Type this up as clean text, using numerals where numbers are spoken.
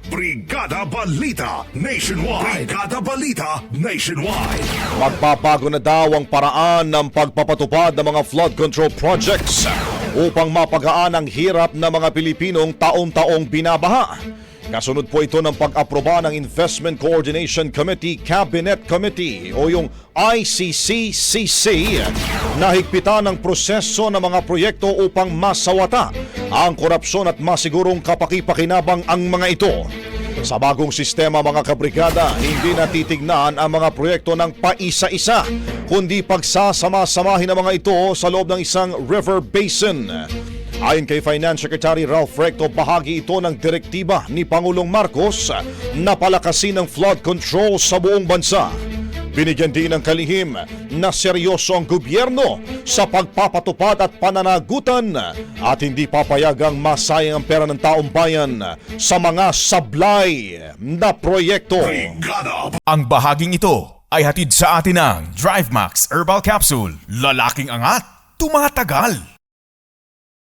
Brigada Balita Nationwide. Brigada Balita Nationwide. Magbabago na daw ang paraan ng pagpapatupad ng mga flood control projects upang mapagaan ang hirap ng mga Pilipinong taon-taong binabaha. Kasunod po ito ng pag-aproba ng Investment Coordination Committee Cabinet Committee o yung ICCCC na higpitan ang proseso ng mga proyekto upang masawata ang korupsyon at masigurong kapakipakinabang ang mga ito. Sa bagong sistema mga kabrigada, hindi natitignan ang mga proyekto ng paisa-isa, kundi pagsasama-samahin ang mga ito sa loob ng isang river basin. Ayon kay Finance Secretary Ralph Recto, bahagi ito ng direktiba ni Pangulong Marcos na palakasin ang flood control sa buong bansa. Binigyan din ng kalihim na seryoso ang gobyerno sa pagpapatupad at pananagutan at hindi papayagang masayang ang pera ng taong bayan sa mga sablay na proyekto. Ang bahaging ito ay hatid sa atin ng DriveMax Herbal Capsule. Lalaking angat, tumatagal.